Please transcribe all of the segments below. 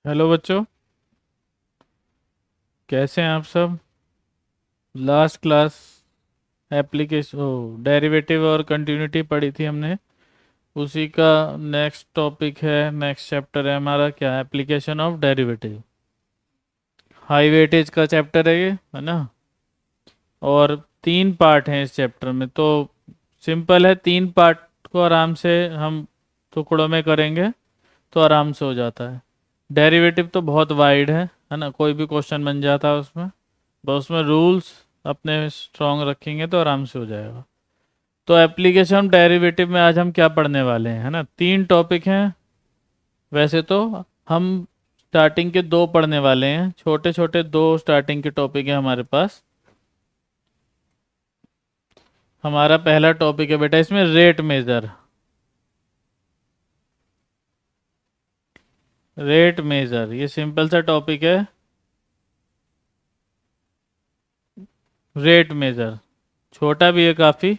Hello बच्चों, कैसे हैं आप सब। लास्ट क्लास एप्लीकेशन डेरिवेटिव और कंटिन्यूटी पढ़ी थी हमने। उसी का नेक्स्ट टॉपिक है, नेक्स्ट चैप्टर है हमारा क्या, application of derivative. High weightage का चैप्टर है ये, है ना। और 3 पार्ट हैं इस चैप्टर में, तो सिंपल है, 3 पार्ट को आराम से हम टुकड़ों में करेंगे तो आराम से हो जाता है। डेरिवेटिव तो बहुत वाइड है ना, कोई भी क्वेश्चन बन जाता है उसमें। बस उसमें रूल्स अपने स्ट्रॉन्ग रखेंगे तो आराम से हो जाएगा। तो एप्लीकेशन डेरिवेटिव में आज हम क्या पढ़ने वाले हैं, है ना। 3 टॉपिक हैं वैसे तो। हम स्टार्टिंग के 2 पढ़ने वाले हैं, छोटे छोटे 2 स्टार्टिंग के टॉपिक हैं हमारे पास। हमारा पहला टॉपिक है बेटा इसमें रेट मेजर। रेट मेजर ये सिंपल सा टॉपिक है। रेट मेजर छोटा भी है काफ़ी।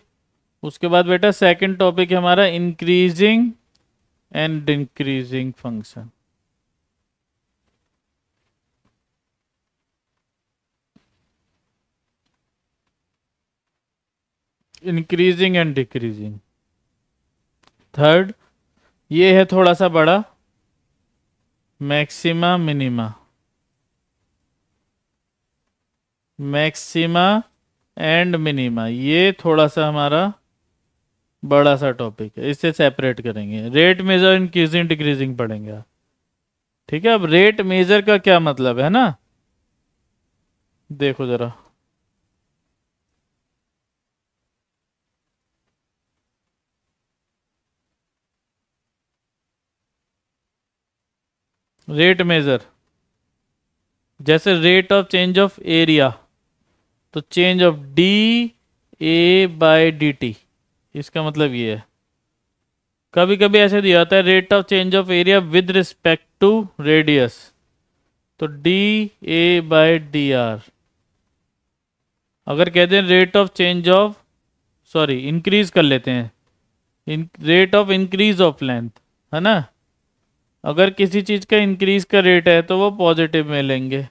उसके बाद बेटा सेकंड टॉपिक है हमारा increasing and decreasing function. Increasing and decreasing. Third ये है थोड़ा सा बड़ा, maxima minima. Maxima and minima ये थोड़ा सा हमारा बड़ा सा टॉपिक है, इससे सेपरेट करेंगे। रेट मेजर इंक्रीजिंग डिक्रीजिंग पढ़ेंगे आप। ठीक है, अब रेट मेजर का क्या मतलब है ना, देखो जरा। रेट मेजर जैसे rate of change of area, तो change of D A by D T, इसका मतलब ये है। कभी कभी ऐसे दिया होता है rate of change of area with respect to radius, तो D A by D R. अगर कहते हैं rate of change of, sorry increase कर लेते हैं, rate of increase of length, है ना। अगर किसी चीज़ का इंक्रीज का रेट है तो वो पॉजिटिव में लेंगे,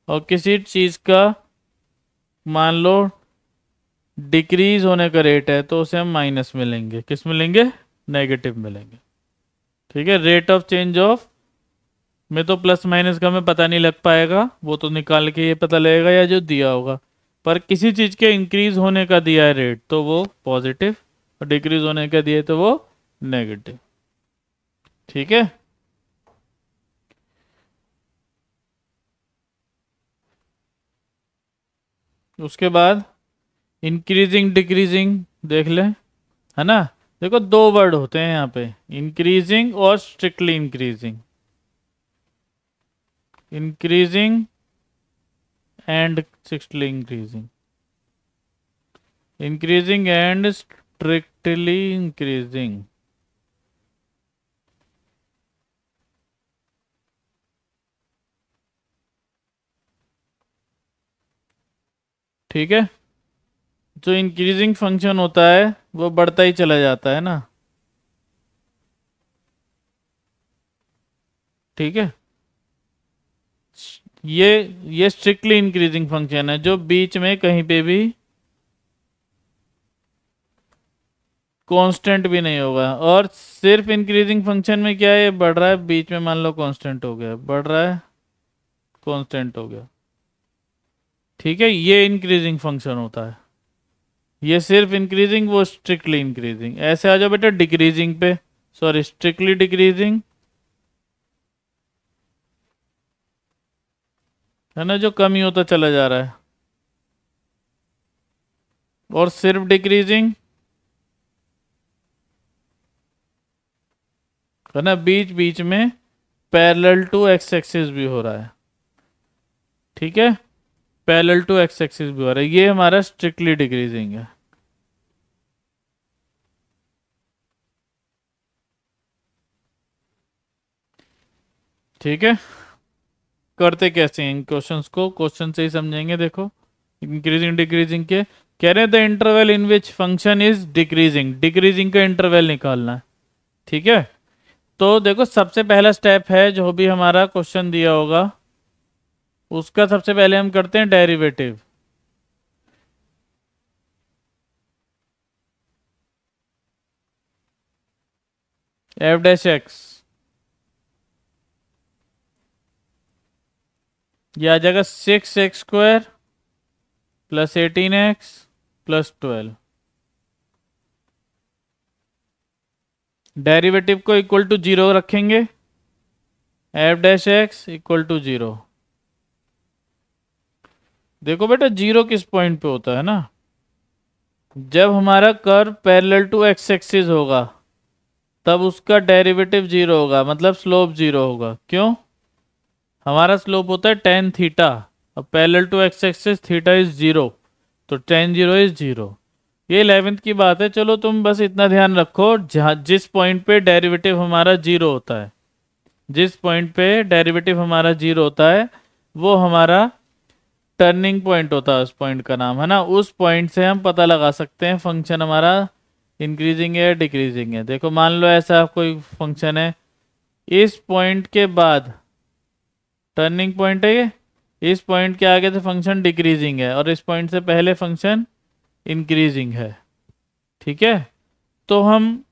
और किसी चीज़ का मान लो डिक्रीज होने का रेट है तो उसे हम माइनस में लेंगे, किस में लेंगे, नेगेटिव में लेंगे। ठीक है, रेट ऑफ चेंज ऑफ में तो प्लस माइनस का हमें पता नहीं लग पाएगा, वो तो निकाल के ये पता लगेगा या जो दिया होगा। पर किसी चीज़ के इंक्रीज होने का दिया है रेट तो वो पॉजिटिव, और डिक्रीज होने का दिया है तो वो नेगेटिव। ठीक है, उसके बाद इंक्रीजिंग डिक्रीजिंग देख लें, है ना। देखो 2 वर्ड होते हैं यहाँ पे, इंक्रीजिंग और strictly increasing. Increasing and strictly increasing. Increasing and strictly increasing. ठीक है, जो इंक्रीजिंग फंक्शन होता है वो बढ़ता ही चला जाता है ना। ठीक है, ये ये स्ट्रिक्टली इंक्रीजिंग फंक्शन है जो बीच में कहीं पे भी कांस्टेंट भी नहीं होगा। और सिर्फ इंक्रीजिंग फंक्शन में क्या है, ये बढ़ रहा है, बीच में मान लो कांस्टेंट हो गया, बढ़ रहा है कांस्टेंट हो गया। ठीक है, ये इंक्रीजिंग फंक्शन होता है। ये सिर्फ इंक्रीजिंग, वो स्ट्रिक्टली इंक्रीजिंग। ऐसे आ जाओ बेटा डिक्रीजिंग पे, सॉरी स्ट्रिक्टली डिक्रीजिंग, है ना, जो कम ही होता चला जा रहा है। और सिर्फ डिक्रीजिंग, है ना, बीच बीच में पैरेलल टू एक्स एक्सिस भी हो रहा है। ठीक है, पैरेलल टू एक्स एक्सिस भी हो रहा है, ये हमारा स्ट्रिक्टली डिक्रीजिंग है। ठीक है, करते कैसे हैं इन क्वेश्चंस को, क्वेश्चन से ही समझेंगे। देखो इंक्रीजिंग डिक्रीजिंग के कह रहे हैं, the interval in which function is decreasing, decreasing का इंटरवल निकालना है। ठीक है, तो देखो सबसे पहला स्टेप है, जो भी हमारा क्वेश्चन दिया होगा उसका सबसे पहले हम करते हैं डेरिवेटिव। एफ डैश एक्स, यह आ जाएगा 6x² plus 18x plus 12। Derivative को इक्वल टू 0 रखेंगे, F dash X equal to 0। देखो बेटा 0 किस पॉइंट पे होता है ना, जब हमारा curve parallel to X axis होगा तब उसका डेरिवेटिव 0 होगा, मतलब स्लोप 0 होगा। क्यों? हमारा स्लोप होता है टेन थीटा, अब parallel to X axis theta is 0, तो टेन 0 इज 0। ये 11th की बात है। चलो तुम बस इतना ध्यान रखो, जहाँ जिस पॉइंट पे डेरिवेटिव हमारा 0 होता है, जिस पॉइंट पे डेरिवेटिव हमारा 0 होता है वो हमारा टर्निंग पॉइंट होता है, उस पॉइंट का नाम है ना। उस पॉइंट से हम पता लगा सकते हैं फंक्शन हमारा इंक्रीजिंग है या डिक्रीजिंग है। देखो मान लो ऐसा कोई फंक्शन है, इस पॉइंट के बाद टर्निंग पॉइंट है ये, इस पॉइंट के आगे से फंक्शन डिक्रीजिंग है और इस पॉइंट से पहले फंक्शन इंक्रीजिंग है। ठीक है, तो हम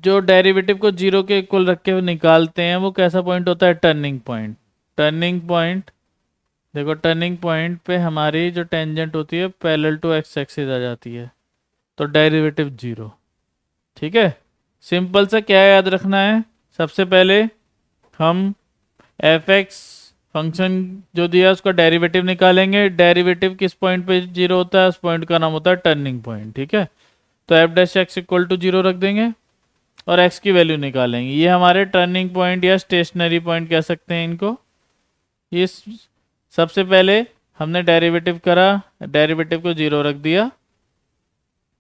जो डेरिवेटिव को 0 के इक्वल रख के निकालते हैं वो कैसा पॉइंट होता है? Turning point. टर्निंग पॉइंट, देखो टर्निंग पॉइंट पे हमारी जो टेंजेंट होती है पैरेलल टू एक्स एक्सिस आ जाती है, तो डेरिवेटिव 0। ठीक है, सिंपल सा क्या याद रखना है, सबसे पहले हम एफ एक्स फंक्शन जो दिया है उसका डेरिवेटिव निकालेंगे। डेरिवेटिव किस पॉइंट पे 0 होता है? उस पॉइंट का नाम होता है टर्निंग पॉइंट। ठीक है, तो F dash X equal to 0 रख देंगे और एक्स की वैल्यू निकालेंगे। ये हमारे टर्निंग पॉइंट या स्टेशनरी पॉइंट कह सकते हैं इनको। ये सबसे पहले हमने डेरिवेटिव करा, डेरिवेटिव को 0 रख दिया।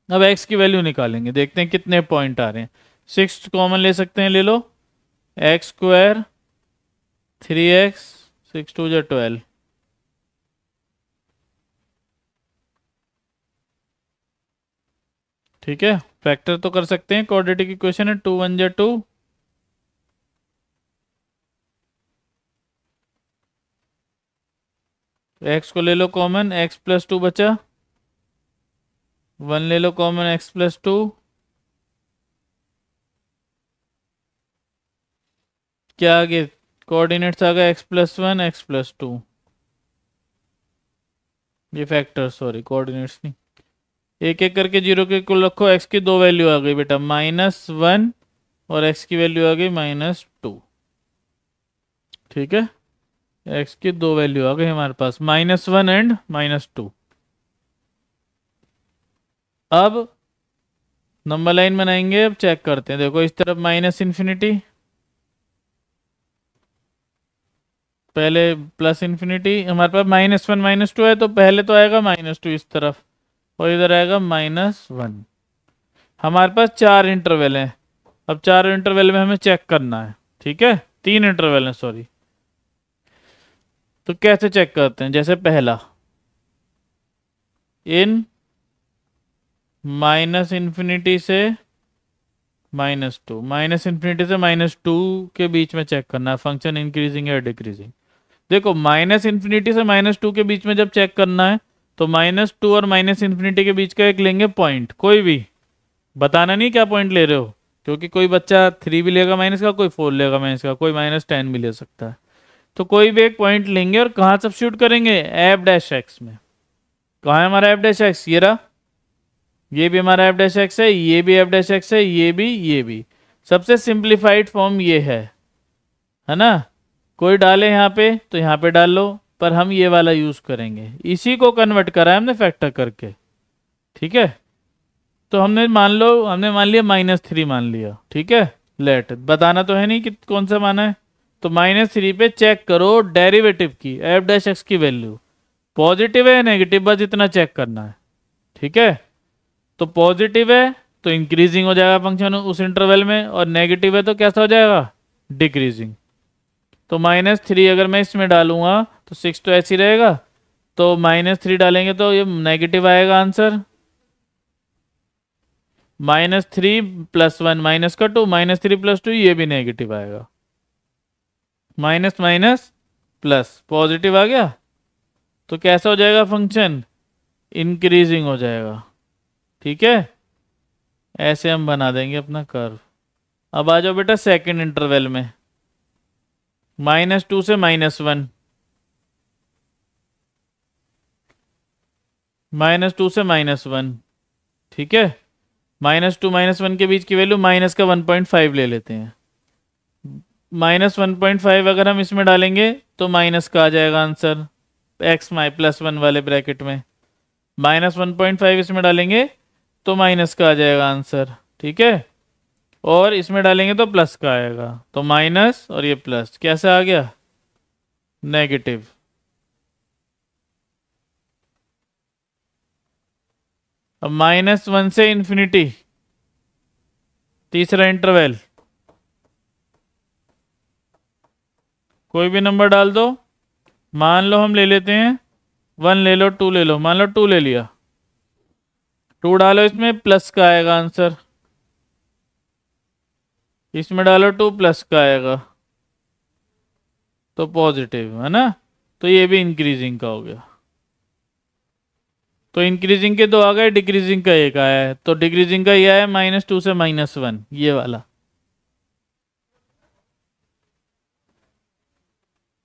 अब एक्स की वैल्यू निकालेंगे, देखते हैं कितने पॉइंट आ रहे हैं। 6 कॉमन ले सकते हैं, ले लो। x², 3x, 6 2 जा 12। ठीक है, फैक्टर तो कर सकते हैं, क्वाड्रेटिक इक्वेशन है। 2 1 जा 2, एक्स को ले लो कॉमन, x प्लस 2 बचा, 1 ले लो कॉमन, x प्लस 2, क्या आगे कोऑर्डिनेट्स आ गए, x प्लस 1 x प्लस 2। ये फैक्टर, सॉरी कोऑर्डिनेट्स नहीं। एक एक करके 0 के इक्वल रखो। x की दो वैल्यू आ गई बेटा, -1 और x की वैल्यू आ गई -2। ठीक है, x की दो वैल्यू आ गई हमारे पास, -1 एंड -2। अब नंबर लाइन बनाएंगे, अब चेक करते हैं। देखो इस तरफ -∞, पहले +∞, हमारे पास -1 -2 है, तो पहले तो आएगा -2 इस तरफ और इधर आएगा -1। हमारे पास 4 इंटरवल हैं। अब 4 इंटरवल में हमें चेक करना है। ठीक है, 3 इंटरवल हैं, सॉरी। तो कैसे चेक करते हैं? जैसे पहला, इन -∞ से -2, -∞ से -2 के बीच में चेक करना है फंक्शन इंक्रीजिंग या डिक्रीजिंग। देखो -∞ से -2 के बीच में जब चेक करना है तो -2 और -∞ के बीच का एक लेंगे पॉइंट, कोई भी। बताना नहीं क्या पॉइंट ले रहे हो, क्योंकि कोई बच्चा 3 भी लेगा माइनस का, कोई 4 लेगा माइनस का, कोई -10 भी ले सकता है। तो कोई भी एक पॉइंट लेंगे और कहाँ सब्स्टिट्यूट करेंगे? एफ डैश एक्स में। कहाँ है हमारा एफ डैश एक्स? ये रहा, ये भी हमारा एफ डैश एक्स है, ये भी एफ डैश एक्स है, ये भी, ये भी। सबसे सिंप्लीफाइड फॉर्म ये है ना। कोई डाले यहाँ पे तो यहाँ पे डाल लो, पर हम ये वाला यूज करेंगे। इसी को कन्वर्ट करा है हमने फैक्टर करके। ठीक है, तो हमने मान लिया -3 मान लिया। ठीक है, लेट बताना तो है नहीं कि कौन सा माना है। तो -3 पे चेक करो डेरिवेटिव की, एफ डैश एक्स की वैल्यू पॉजिटिव है या नेगेटिव, बस इतना चेक करना है। ठीक है, तो पॉजिटिव है तो इंक्रीजिंग हो जाएगा फंक्शन उस इंटरवल में, और नेगेटिव है तो कैसा हो जाएगा? डिक्रीजिंग। तो -3 अगर मैं इसमें डालूंगा तो 6 तो ऐसे ही रहेगा, तो -3 डालेंगे तो ये नेगेटिव आएगा आंसर। -3 + 1 -2, -3 + 2 ये भी नेगेटिव आएगा, माइनस माइनस प्लस पॉजिटिव आ गया, तो कैसा हो जाएगा फंक्शन, इंक्रीजिंग हो जाएगा। ठीक है, ऐसे हम बना देंगे अपना कर्व। अब आ जाओ बेटा सेकंड इंटरवल में, -2 से -1, -2 से -1। ठीक है, -2 -1 के बीच की वैल्यू माइनस का 1.5 ले लेते हैं। -1.5 अगर हम इसमें डालेंगे तो माइनस का आ जाएगा आंसर, x +1 वाले ब्रैकेट में। -1.5 इसमें डालेंगे तो माइनस का आ जाएगा आंसर। ठीक है, और इसमें डालेंगे तो प्लस का आएगा, तो माइनस और ये प्लस कैसा आ गया, नेगेटिव। अब -1 से इन्फिनिटी, तीसरा इंटरवल, कोई भी नंबर डाल दो। मान लो हम ले लेते हैं 1 ले लो, 2 ले लो, मान लो 2 ले लिया, 2 डालो इसमें, प्लस का आएगा आंसर, इसमें डालो 2 प्लस का आएगा, तो पॉजिटिव है ना। तो ये भी इंक्रीजिंग का हो गया। तो इंक्रीजिंग के 2 आ गए, डिक्रीजिंग का 1 आया है, तो डिक्रीजिंग का ये आया -2 से -1, ये वाला।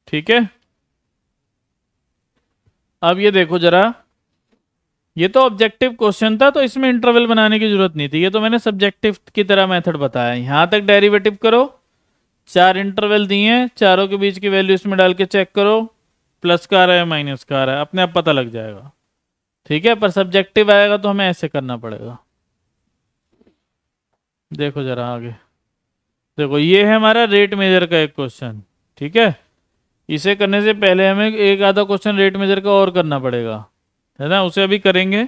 ठीक है, अब ये देखो जरा, ये तो ऑब्जेक्टिव क्वेश्चन था तो इसमें इंटरवल बनाने की जरूरत नहीं थी, ये तो मैंने सब्जेक्टिव की तरह मेथड बताया। यहां तक डेरिवेटिव करो, 4 इंटरवल दिए हैं, चारों के बीच की वैल्यू इसमें डाल के चेक करो, प्लस का आ रहा है माइनस का आ रहा है, अपने आप पता लग जाएगा। ठीक है, पर सब्जेक्टिव आएगा तो हमें ऐसे करना पड़ेगा। देखो जरा आगे, देखो ये है हमारा रेट मेजर का एक क्वेश्चन। ठीक है, इसे करने से पहले हमें एक आधा क्वेश्चन रेट मेजर का और करना पड़ेगा, है ना, उसे अभी करेंगे।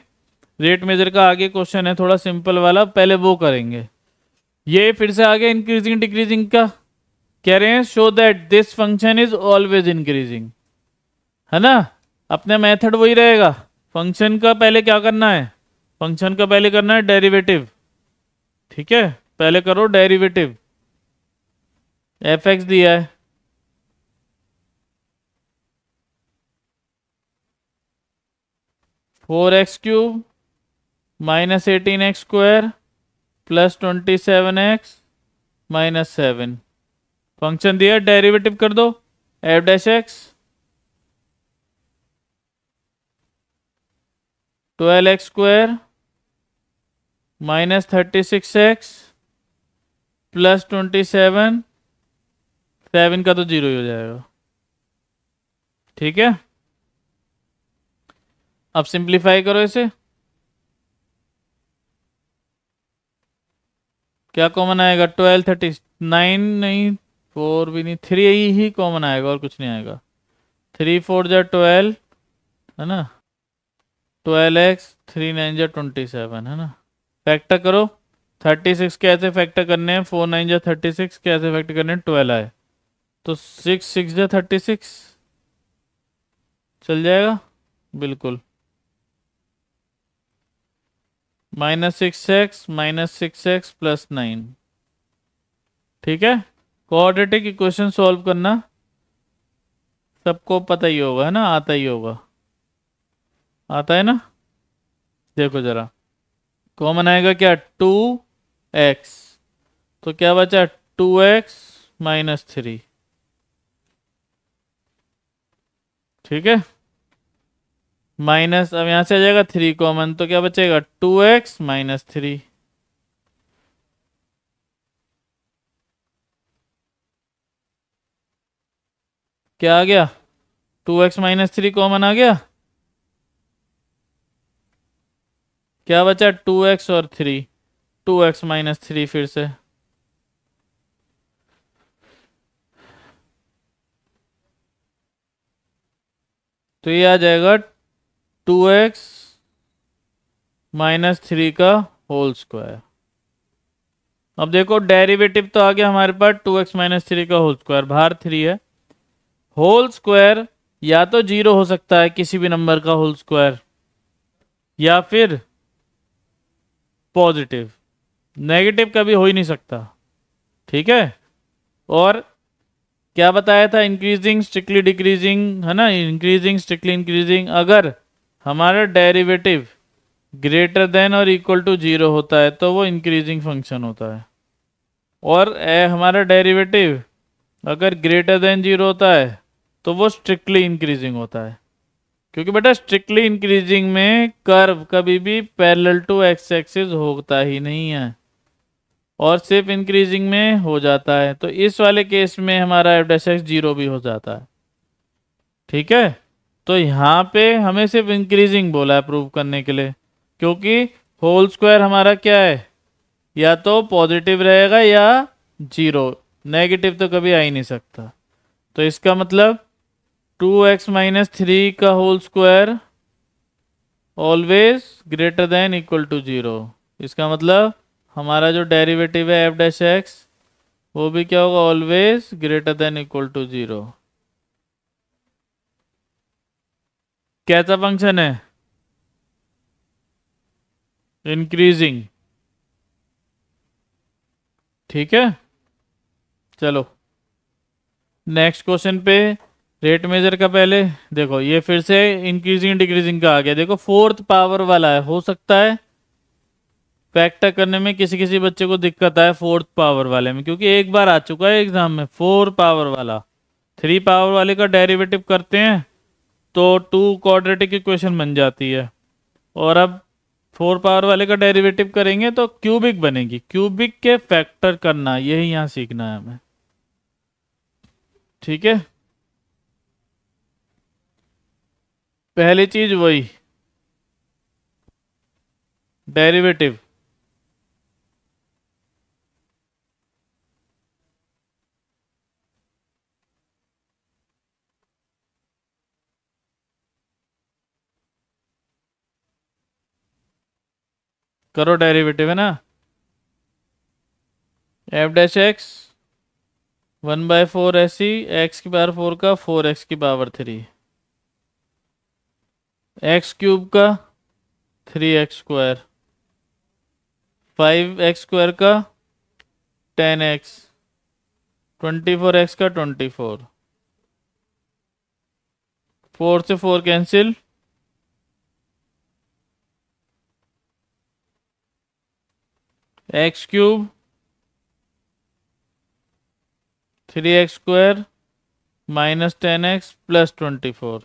रेट मेजर का आगे क्वेश्चन है थोड़ा सिंपल वाला, पहले वो करेंगे। ये फिर से आगे इंक्रीजिंग डिक्रीजिंग का कह रहे हैं, show that this function is always increasing, है ना। अपने मेथड वही रहेगा, फंक्शन का पहले क्या करना है, फंक्शन का पहले करना है डेरिवेटिव। ठीक है, पहले करो डेरिवेटिव, f(x) दिया है, (4x³ -18x² +27x -7) फंक्शन दिया, डेरिवेटिव कर दो, f'(x) 12x² -36x +27, 7 का तो 0 ही हो जाएगा। ठीक है, अब सिंप्लीफाई करो इसे, क्या कॉमन आएगा, 12 39 नहीं, 4 भी नहीं, 3 ही कॉमन आएगा और कुछ नहीं आएगा। 3 4 जा 12, है ना, 12x 3 9 जा 27, है ना। फैक्टर करो, 36 कैसे फैक्टर करने हैं, 4 9 जा 36 कैसे फैक्टर करने हैं, 12 आए तो 6 6 जा 36 चल जाएगा बिल्कुल। -6x -6x +9। ठीक है, क्वाड्रेटिक इक्वेशन सॉल्व करना सबको पता ही होगा, है ना, आता ही होगा, आता है ना। देखो जरा, कॉमन आएगा क्या, 2x, तो क्या बचा 2x -3। ठीक है, माइनस, अब यहां से आ जाएगा 3 कॉमन, तो क्या बचेगा 2x -3। क्या आ गया, 2x -3 कॉमन आ गया, क्या बचा 2x और 3, 2x -3 फिर से, तो ये आ जाएगा 2x -3 का होल स्क्वायर। अब देखो डेरिवेटिव तो आ गया हमारे पास 2x -3 का होल स्क्वायर, बाहर 3 है, होल स्क्वायर या तो 0 हो सकता है किसी भी नंबर का होल स्क्वायर, या फिर पॉजिटिव। नेगेटिव कभी हो ही नहीं सकता। ठीक है। और क्या बताया था, इंक्रीजिंग स्ट्रिक्टली डिक्रीजिंग, है ना, इंक्रीजिंग स्ट्रिक्टली इंक्रीजिंग। अगर हमारा डेरिवेटिव ग्रेटर देन और इक्वल टू जीरो होता है तो वो इंक्रीजिंग फंक्शन होता है, और हमारा डेरिवेटिव अगर ग्रेटर देन जीरो होता है तो वो स्ट्रिक्टली इंक्रीजिंग होता है। क्योंकि बेटा स्ट्रिक्टली इंक्रीजिंग में कर्व कभी भी पैरेलल टू एक्स एक्सिस होता ही नहीं है, और सिर्फ इंक्रीजिंग में हो जाता है। तो इस वाले केस में हमारा एफ डैश एक्स जीरो भी हो जाता है। ठीक है। तो यहाँ पे हमें सिर्फ इंक्रीजिंग बोला है प्रूव करने के लिए, क्योंकि होल स्क्वायर हमारा क्या है, या तो पॉजिटिव रहेगा या जीरो, नेगेटिव तो कभी आ ही नहीं सकता। तो इसका मतलब 2x - 3 का whole square always greater than equal to zero. इसका मतलब हमारा जो डेरिवेटिव है एफ डैश एक्स वो भी क्या होगा, always greater than equal to zero. कैसा फंक्शन है, इंक्रीजिंग। ठीक है। चलो नेक्स्ट क्वेश्चन पे, रेट मेजर का पहले देखो, ये फिर से इंक्रीजिंग डिक्रीजिंग का आ गया। देखो फोर्थ पावर वाला है, हो सकता है फैक्टर करने में किसी किसी बच्चे को दिक्कत आए फोर्थ पावर वाले में, क्योंकि एक बार आ चुका है एग्जाम में फोर पावर वाला। थ्री पावर वाले का डेरिवेटिव करते हैं तो टू क्वाड्रेटिक इक्वेशन बन जाती है, और अब फोर पावर वाले का डेरिवेटिव करेंगे तो क्यूबिक बनेगी। क्यूबिक के फैक्टर करना, यही यहाँ सीखना है हमें। ठीक है। पहली चीज वही डेरिवेटिव, करो डेरिवेटिव, है ना। एफ डैश एक्स 1/4 ऐसी एक्स की पावर 4 का 4x की पावर 3, एक्स क्यूब का 3x², 5x² का 10x, 24x का 24, 4 से 4 कैंसिल, x³ 3x² -10x + 24।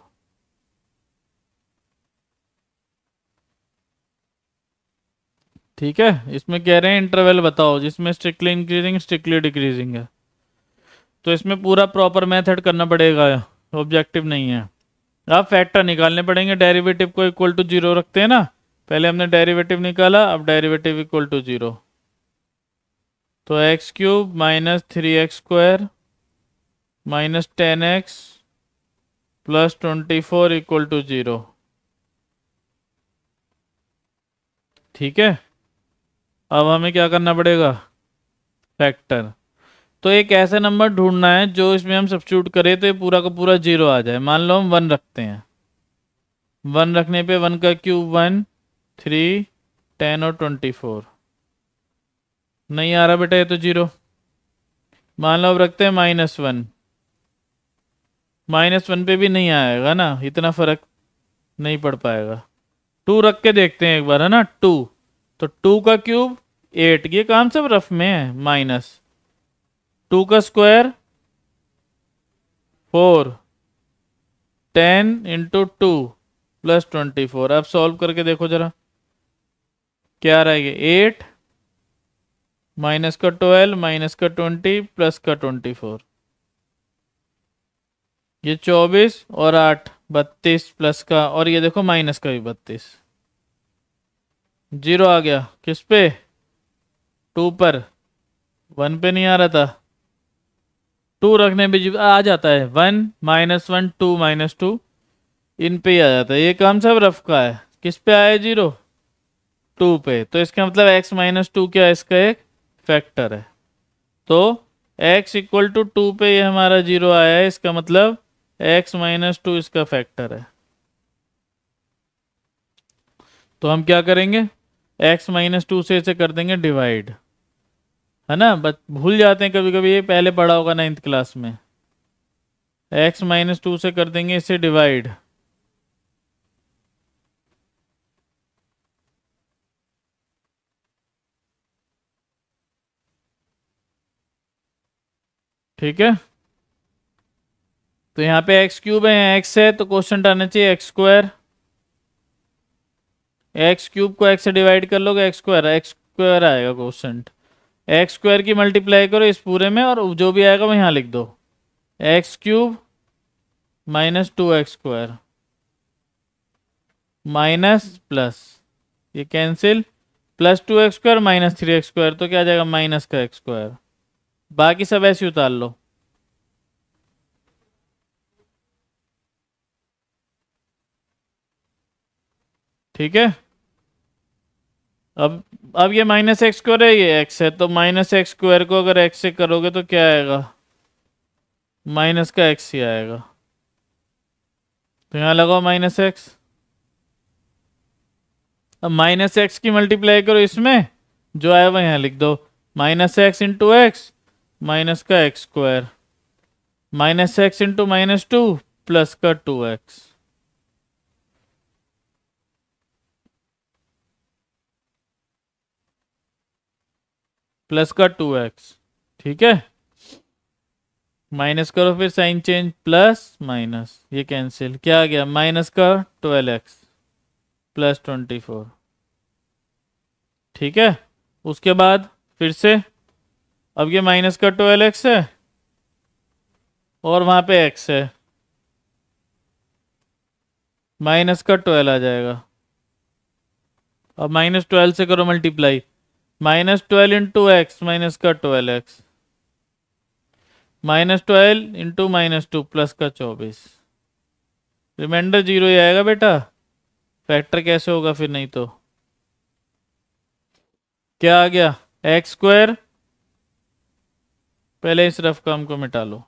ठीक है। इसमें कह रहे हैं इंटरवल बताओ जिसमें स्ट्रिक्टली इंक्रीजिंग स्ट्रिक्टली डिक्रीजिंग है, तो इसमें पूरा प्रॉपर मेथड करना पड़ेगा, ऑब्जेक्टिव नहीं है। अब फैक्टर निकालने पड़ेंगे, डेरिवेटिव को इक्वल टू जीरो रखते हैं ना, पहले हमने डेरिवेटिव निकाला, अब डेरिवेटिव इक्वल टू जीरो। तो x³ -3x² -10x + 24 equal to zero. ठीक है। अब हमें क्या करना पड़ेगा, फैक्टर। तो एक ऐसा नंबर ढूंढना है जो इसमें हम सब्स्टिट्यूट करें तो ये पूरा का पूरा जीरो आ जाए। मान लो हम 1 रखते हैं, 1 रखने पे 1 का क्यूब 1, 3, 10 और 24। नहीं आ रहा बेटा ये तो जीरो। मान लो अब रखते हैं -1, -1 पे भी नहीं आएगा ना, इतना फर्क नहीं पड़ पाएगा। 2 रख के देखते हैं एक बार, है ना, 2। तो 2 का क्यूब 8, ये काम सब रफ में है, -2 का स्क्वायर 4, 10 × 2 + 24। अब सॉल्व करके देखो जरा क्या रहेगा, 8 माइनस का 12 माइनस का 20 प्लस का 24, ये 24 और 8 32 प्लस का, और ये देखो माइनस का भी 32। जीरो आ गया किस पे, 2 पर, 1 पे नहीं आ रहा था। 2 रखने पे आ जाता है 1 -1 2 -2, इन पे ही आ जाता है। ये काम सब रफ का है, किस पे आया जीरो, 2 पे। तो इसका मतलब x - 2 क्या है, इसका एक फैक्टर है। तो x = 2 पे ये हमारा जीरो आया है, इसका मतलब x - 2 इसका फैक्टर है। तो हम क्या करेंगे, x - 2 से इसे कर देंगे डिवाइड, है ना, बट भूल जाते हैं कभी कभी, ये पहले पढ़ा होगा 9th क्लास में। x-2 से कर देंगे इसे डिवाइड, ठीक है। तो यहाँ पे x³ है, x है तो क्वेश्चन आना चाहिए x²। x³ को x से डिवाइड कर लोगे, x² आएगा क्वेश्चन। x² की मल्टीप्लाई करो इस पूरे में और जो भी आएगा वो यहाँ लिख दो, x³ -2x² माइनस प्लस, ये कैंसिल, +2x² -3x², तो क्या आ जाएगा माइनस का x²। बाकी सब ऐसे उतार लो, ठीक है। अब ये -x² है, ये x है, तो -x² को अगर x से करोगे तो क्या आएगा, माइनस का x ही आएगा। तो यहाँ लगाओ -x। अब -x की मल्टीप्लाई करो इसमें, जो आया वो यहाँ लिख दो, -x इंटू एक्स माइनस का x², -x इंटू -2 प्लस का 2x। प्लस का 2x, ठीक है। माइनस करो फिर साइन चेंज, प्लस माइनस, ये कैंसिल, क्या आ गया माइनस का 12x प्लस 24, ठीक है। उसके बाद फिर से, अब ये माइनस का 12x है और वहां पे x है, माइनस का 12 आ जाएगा। अब -12 से करो मल्टीप्लाई, -12 इंटू एक्स माइनस का 12x, -12 इंटू -2 प्लस का 24। रिमाइंडर 0 ही आएगा बेटा, फैक्टर कैसे होगा फिर, नहीं तो क्या आ गया x²। पहले इस रफ काम को मिटा लो,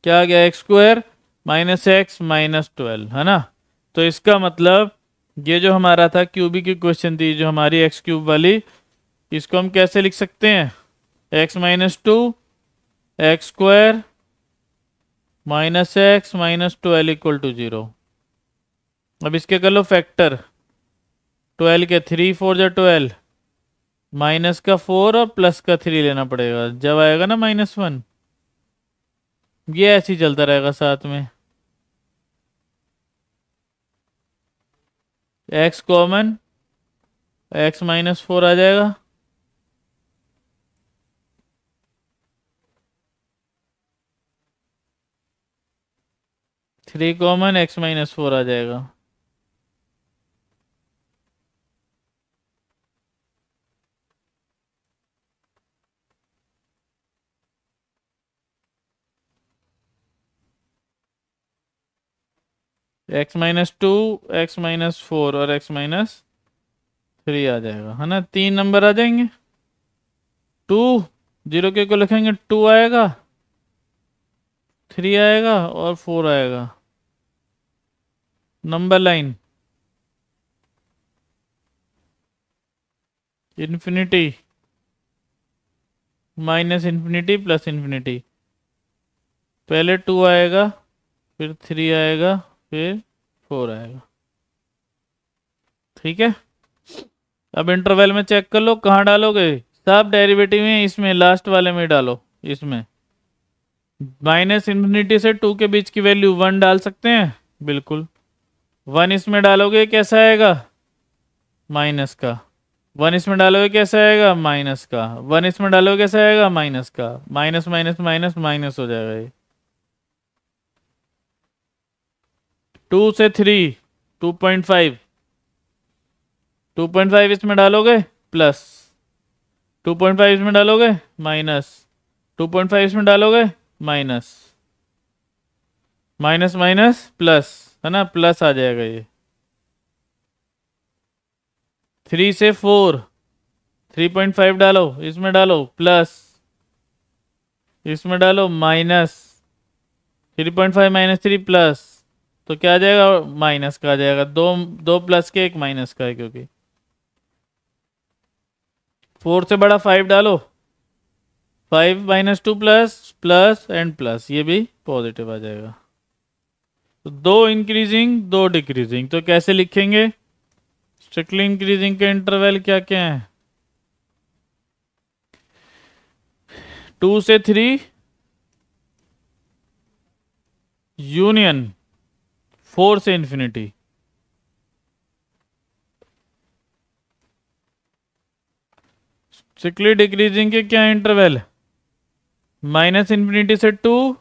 क्या आ गया x² -x -12, है ना। तो इसका मतलब ये जो हमारा था क्यूबी की क्वेश्चन थी, जो हमारी x³ वाली, इसको हम कैसे लिख सकते हैं, x -2 x² -x -12 = 0। अब इसके कर लो फैक्टर, 12 के 3 4 जा 12, माइनस का 4 और प्लस का 3 लेना पड़ेगा, जब आएगा ना -1, ये ऐसे ही चलता रहेगा साथ में। x कॉमन, x -4 आ जाएगा, थ्री कॉमन, x -4 आ जाएगा। x -2 x -4 और x -3 आ जाएगा, है ना। 3 नंबर आ जाएंगे, 2 0 के को लिखेंगे, 2 आएगा, 3 आएगा और 4 आएगा। Number line infinity -infinity plus infinity, पहले 2 आएगा, फिर 3 आएगा, फिर 4 आएगा, ठीक है। अब इंटरवल में चेक कर लो कहाँ डालोगे, सब डेरिवेटिव में इसमें लास्ट वाले में डालो, इसमें -इन्फिनिटी से 2 के बीच की वैल्यू 1 डाल सकते हैं, बिल्कुल। 1 इसमें डालोगे कैसा आएगा, माइनस का। 1 इसमें डालोगे कैसा आएगा, माइनस का। 1 इसमें डालोगे कैसा आएगा, माइनस का। माइनस माइनस माइनस माइनस हो जाएगा ये। 2 से 3 2.5, 2.5 इसमें डालोगे प्लस, 2.5 इसमें डालोगे माइनस, 2.5 इसमें डालोगे माइनस, माइनस माइनस प्लस, है ना, प्लस आ जाएगा ये। 3 से 4 3.5 डालो, इसमें डालो प्लस, इसमें डालो माइनस, 3.5 -3 प्लस, तो क्या आ जाएगा, माइनस का आ जाएगा। दो दो प्लस के एक माइनस का है, क्योंकि 4 से बड़ा 5 डालो, 5 minus 2 plus plus and plus, ये भी पॉजिटिव आ जाएगा। तो 2 इंक्रीजिंग 2 डिक्रीजिंग, तो कैसे लिखेंगे? स्ट्रिक्टली इंक्रीजिंग के इंटरवल क्या क्या है? 2 से 3 यूनियन 4 से इंफिनिटी। स्ट्रिक्टली डिक्रीजिंग के क्या इंटरवल? माइनस इंफिनिटी से 2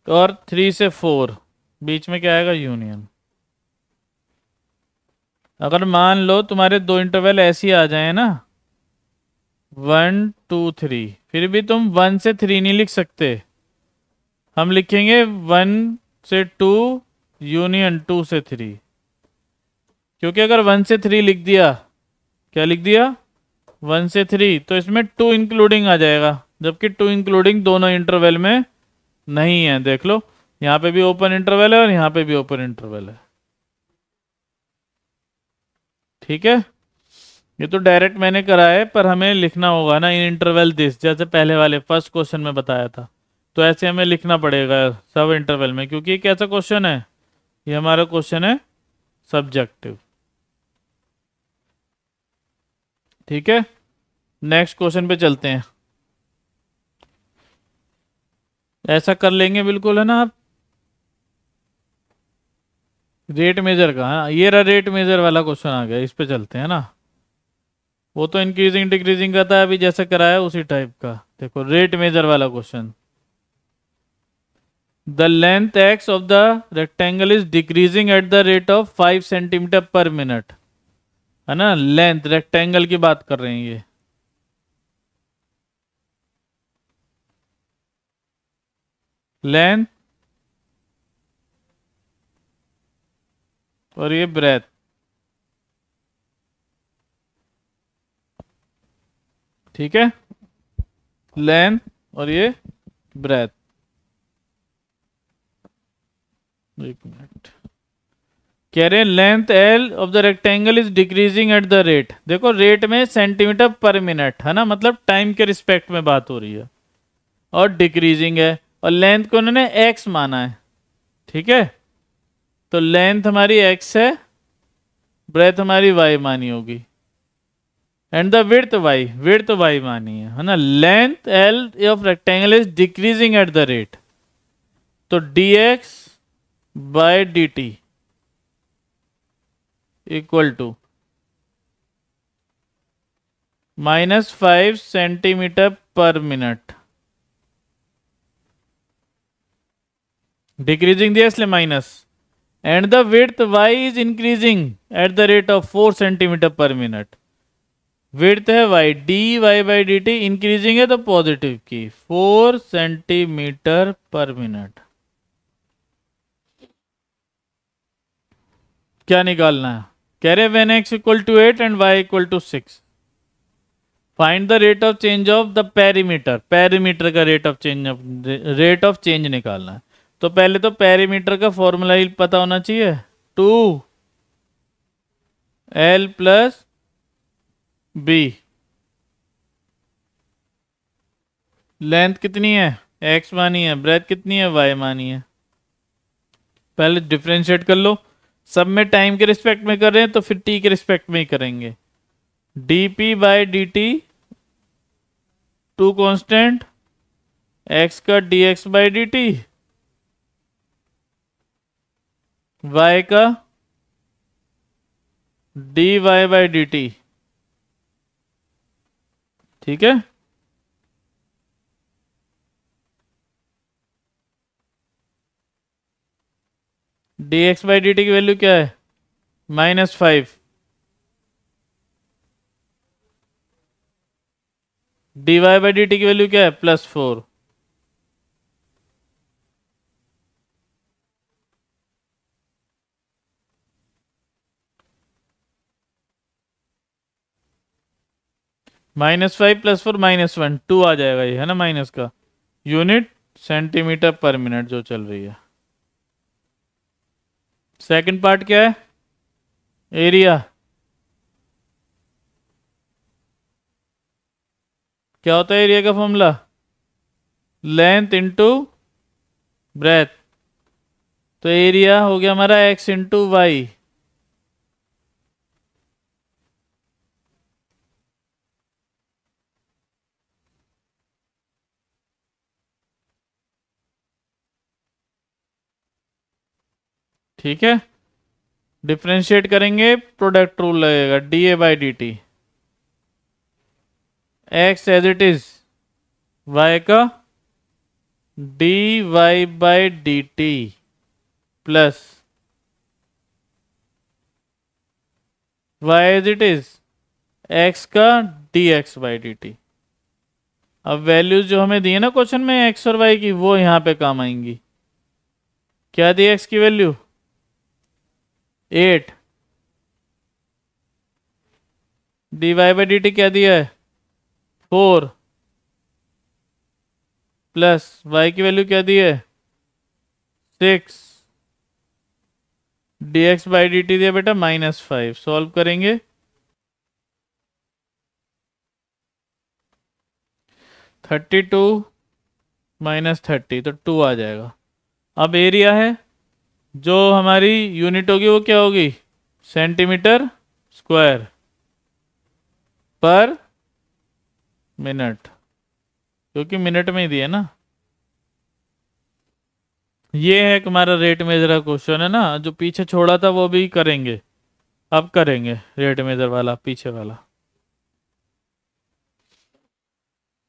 और 3 से 4, बीच में क्या आएगा? यूनियन। अगर मान लो तुम्हारे दो इंटरवल ऐसे ही आ जाए ना, 1 2 3, फिर भी तुम 1 से 3 नहीं लिख सकते, हम लिखेंगे 1 से 2 यूनियन 2 से 3। क्योंकि अगर 1 से 3 लिख दिया, क्या लिख दिया? 1 से 3, तो इसमें 2 इंक्लूडिंग आ जाएगा, जबकि 2 इंक्लूडिंग दोनों इंटरवल में नहीं है। देख लो, यहाँ पे भी ओपन इंटरवल है और यहाँ पे भी ओपन इंटरवल है। ठीक है, ये तो डायरेक्ट मैंने करा है, पर हमें लिखना होगा ना इन इंटरवल दिस, जैसे पहले वाले फर्स्ट क्वेश्चन में बताया था। तो ऐसे हमें लिखना पड़ेगा सब इंटरवल में, क्योंकि ये कैसा क्वेश्चन है? ये हमारा क्वेश्चन है सब्जेक्टिव। ठीक है, नेक्स्ट क्वेश्चन पे चलते हैं। ऐसा कर लेंगे बिल्कुल, है ना आप? रेट मेजर का, हाँ ये रहा रेट मेजर वाला क्वेश्चन आ गया, इस पे चलते हैं ना। वो तो इंक्रीजिंग डिक्रीजिंग का था, अभी जैसे कराया उसी टाइप का। देखो रेट मेजर वाला question, the length x of the rectangle is decreasing at the rate of 5 centimetre per minute, है ना? लेंथ रेक्टेंगल की बात कर रहे हैं ये। लेंथ और ये ब्रेथ, ठीक है? लेंथ और ये ब्रेथ। एक मिनट, कह रहे हैं length L of the rectangle is decreasing at the rate. देखो रेट में सेंटीमीटर पर मिनट है ना, मतलब टाइम के रिस्पेक्ट में बात हो रही है, और डिक्रीजिंग है, और लेंथ को उन्होंने एक्स माना है। ठीक है, तो लेंथ हमारी एक्स है, ब्रेथ हमारी वाई मानी होगी, एंड द विड्थ वाई मानी है ना? Length L of rectangle is decreasing at the rate, तो dx by dt equal to -5 centimetre per minute. Decreasing दिया इसलिए minus, and the width y is increasing at the rate of 4 centimetre per minute. Width है y, dy by dt increasing है तो positive की, 4 centimetre per minute. क्या निकालना है? कह रहे when x equal to 8 and y equal to 6, find the rate of change of the perimeter. Perimeter का रेट ऑफ चेंज निकालना है। तो पहले तो पेरीमीटर का फॉर्मूला ही पता होना चाहिए, 2l प्लस b। लेंथ कितनी है? x मानी है, ब्रेथ कितनी है? y मानी है। पहले डिफरेंशिएट कर लो, सब में टाइम के रिस्पेक्ट में कर रहे हैं तो फिर t के रिस्पेक्ट में ही करेंगे। dp by dt, 2 constant, x का dx बाई dt, y का dy बाई dt। ठीक है, dx बाई dt की वैल्यू क्या है? -5। dy बाई dt की वैल्यू क्या है? +4। -5 +4 -1, 2 आ जाएगा ये, है ना? माइनस का यूनिट सेंटीमीटर पर मिनट जो चल रही है। सेकंड पार्ट क्या है? एरिया क्या होता है एरिया का फॉर्मूला? Length into breadth. तो एरिया हो गया हमारा x इंटू वाई। ठीक है, डिफ्रेंशिएट करेंगे, प्रोडक्ट रूल लगेगा, D A by D T. X as it is, Y का D Y by D T plus Y as it is X का D X by D T. अब values जो हमें दी है ना क्वेश्चन में एक्स और वाई की, वो यहाँ पे काम आएंगी। क्या दी एक्स की value? 8। D Y by D T क्या दिया है? 4 प्लस वाई की वैल्यू क्या दी है? 6। D X by D T दिया बेटा -5। सॉल्व करेंगे, 32 -30 तो 2 आ जाएगा। अब एरिया है, जो हमारी यूनिट होगी वो क्या होगी? सेंटीमीटर स्क्वायर पर मिनट, क्योंकि मिनट में ही दिया ना। ये है हमारा रेट मेजर का क्वेश्चन है ना, जो पीछे छोड़ा था वो भी करेंगे, अब करेंगे रेट मेजर वाला पीछे वाला।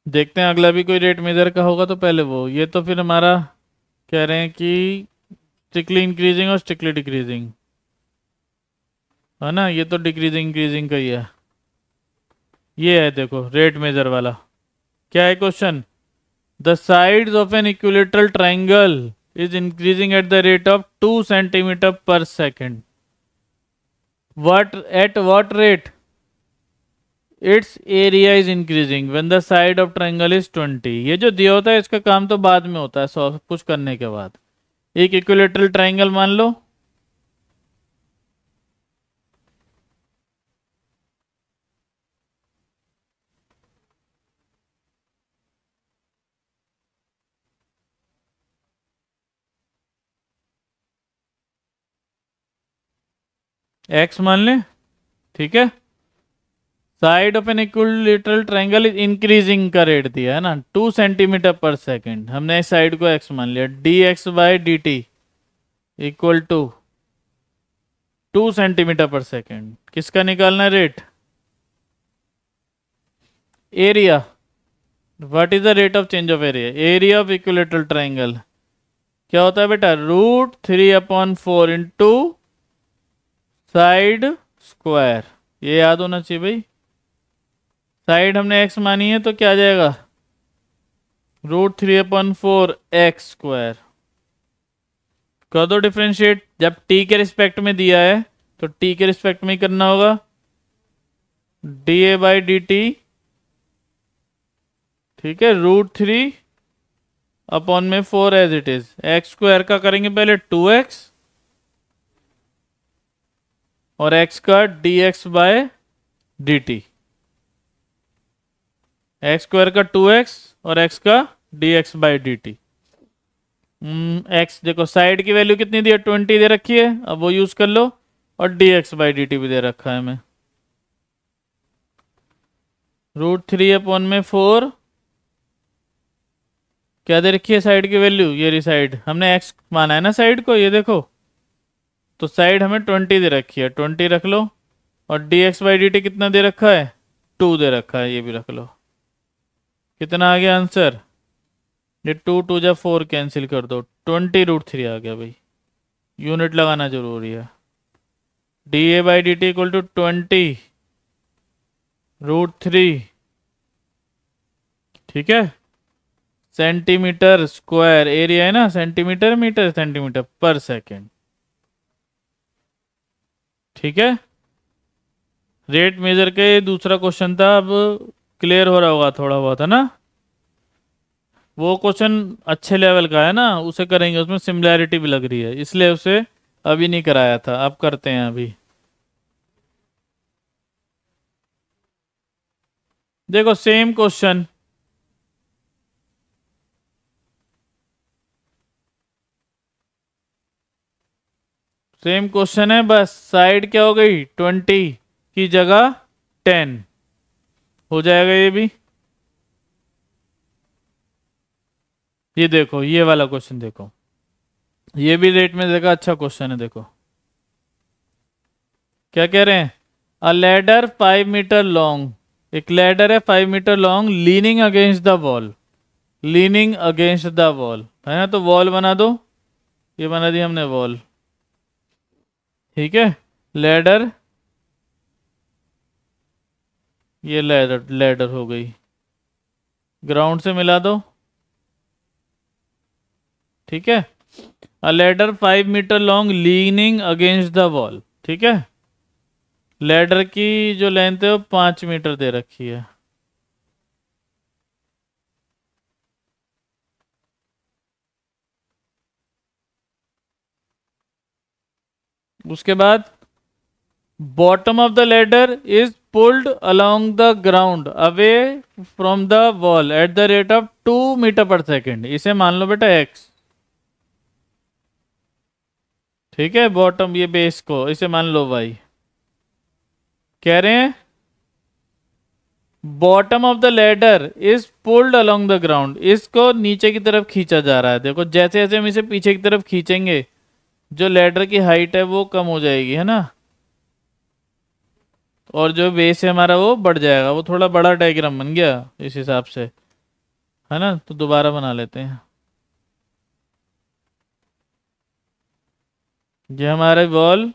देखते हैं अगला भी कोई रेट मेजर का होगा तो पहले वो। ये तो फिर हमारा कह रहे हैं कि स्ट्रिक्टली इंक्रीजिंग और स्ट्रिक्टली डिक्रीजिंग है ना, ये तो डिक्रीजिंग इंक्रीजिंग का ही है। ये है देखो रेट मेजर वाला, क्या है question? The sides of an equilateral triangle is increasing at the rate of 2 centimeter per second. At what rate? Its area is increasing when the side of triangle is 20. ये जो दिया होता है इसका काम तो बाद में होता है, सब कुछ करने के बाद। एक इक्विलेटरल ट्राइंगल मान लो, x मान ले, ठीक है। Side of an equilateral triangle is increasing का रेट दिया है ना 2 सेंटीमीटर पर सेकेंड, हमने इस साइड को x मान लिया। D X by D T equal to 2 centimetre per second. किसका निकालना है rate? Area. What is the rate of change of area? Area of equilateral triangle क्या होता है बेटा? √3/4 इंटू साइड स्क्वायर। ये याद होना चाहिए भाई। साइड हमने x मानी है तो क्या आ जाएगा? √3/4 एक्स स्क्वायर। कर दो डिफ्रेंशिएट, जब t के रिस्पेक्ट में दिया है तो t के रिस्पेक्ट में ही करना होगा। D A by D T, ठीक है, √3/4 as it is. X square का करेंगे पहले 2x और x का D X by D T. X square का 2x और x का D X by D T. X देखो साइड की वैल्यू कितनी दी है? 20 दे रखी है, अब वो यूज कर लो। और D X by D T भी दे रखा है हमें। √3/4 क्या दे रखी है साइड की वैल्यू? ये रही साइड, हमने x माना है ना साइड को, ये देखो। तो साइड हमें 20 दे रखी है, 20 रख लो। और D X by D T कितना दे रखा है? 2 दे रखा है, ये भी रख लो। कितना आ गया आंसर? ये 2 2 जा 4 कैंसिल कर दो, 20√3 आ गया भाई। यूनिट लगाना जरूरी है। D A by D T equal to 20√3, ठीक है। सेंटीमीटर स्क्वायर एरिया है ना, centimetre metre centimetre per second, ठीक है। रेट मेजर के दूसरा क्वेश्चन था, अब क्लियर हो रहा होगा थोड़ा बहुत, है ना। वो क्वेश्चन अच्छे लेवल का है ना, उसे करेंगे, उसमें सिमिलैरिटी भी लग रही है, इसलिए उसे अभी नहीं कराया था, अब करते हैं अभी। देखो सेम क्वेश्चन, सेम क्वेश्चन है, बस साइड क्या हो गई 20 की जगह 10 हो जाएगा ये भी। ये देखो ये वाला क्वेश्चन देखो, ये भी रेट में देखा, अच्छा क्वेश्चन है। देखो क्या कह रहे हैं, अ लैडर 5 मीटर लॉन्ग, एक लैडर है 5 metre long, leaning against the wall, leaning against the wall है ना, तो वॉल बना दो, ये बना दी हमने वॉल, ठीक है। लैडर, ये लैडर लैडर हो गई, ग्राउंड से मिला दो, ठीक है। A ladder 5 metre long leaning against the wall, ठीक है। लैडर की जो लेंथ है वो 5 मीटर दे रखी है। उसके बाद bottom of the ladder is pulled along the ground away from the wall at the rate of 2 metre per second, इसे मान लो बेटा एक्स, ठीक है। बॉटम ये बेस को इसे मान लो वाई। कह रहे हैं bottom of the ladder is pulled along the ground, इसको नीचे की तरफ खींचा जा रहा है। देखो जैसे जैसे हम इसे पीछे की तरफ खींचेंगे, जो लेडर की हाइट है वो कम हो जाएगी, है ना, और जो बेस है हमारा वो बढ़ जाएगा। वो थोड़ा बड़ा डायग्राम बन गया इस हिसाब से, है ना, तो दोबारा बना लेते हैं। ये हमारा वॉल,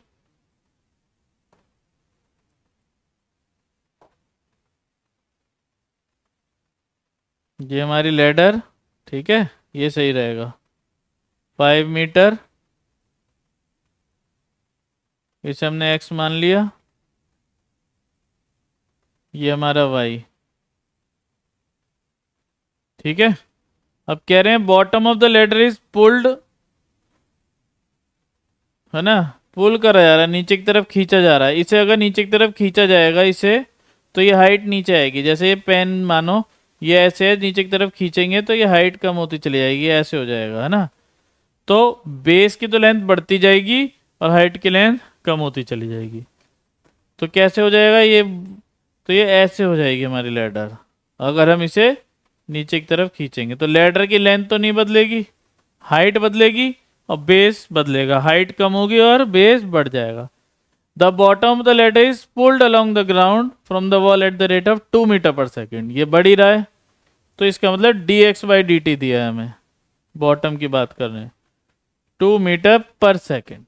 ये हमारी लेडर, ठीक है, ये सही रहेगा। 5 मीटर, इसे हमने एक्स मान लिया, ये हमारा वाई, ठीक है। अब कह रहे हैं bottom of the ladder is pulled, है ना, पुल करा जा रहा है, नीचे की तरफ खींचा जा रहा है। इसे अगर नीचे की तरफ खींचा जाएगा इसे, तो ये हाइट नीचे आएगी। जैसे ये पेन मानो ये ऐसे है, नीचे की तरफ खींचेंगे तो ये हाइट कम होती चली जाएगी, ऐसे हो जाएगा, है ना। तो बेस की तो लेंथ बढ़ती जाएगी और हाइट की लेंथ कम होती चली जाएगी। तो कैसे हो जाएगा ये, तो ये ऐसे हो जाएगी हमारी लैडर, अगर हम इसे नीचे की तरफ खींचेंगे। तो लैडर की लेंथ तो नहीं बदलेगी, हाइट बदलेगी और बेस बदलेगा, हाइट कम होगी और बेस बढ़ जाएगा। The bottom of the ladder is pulled along the ground from the wall at the rate of 2 metre per second, ये बढ़ ही रहा है, तो इसका मतलब dx/dt दिया है हमें, बॉटम की बात कर रहे हैं, 2 मीटर पर सेकेंड।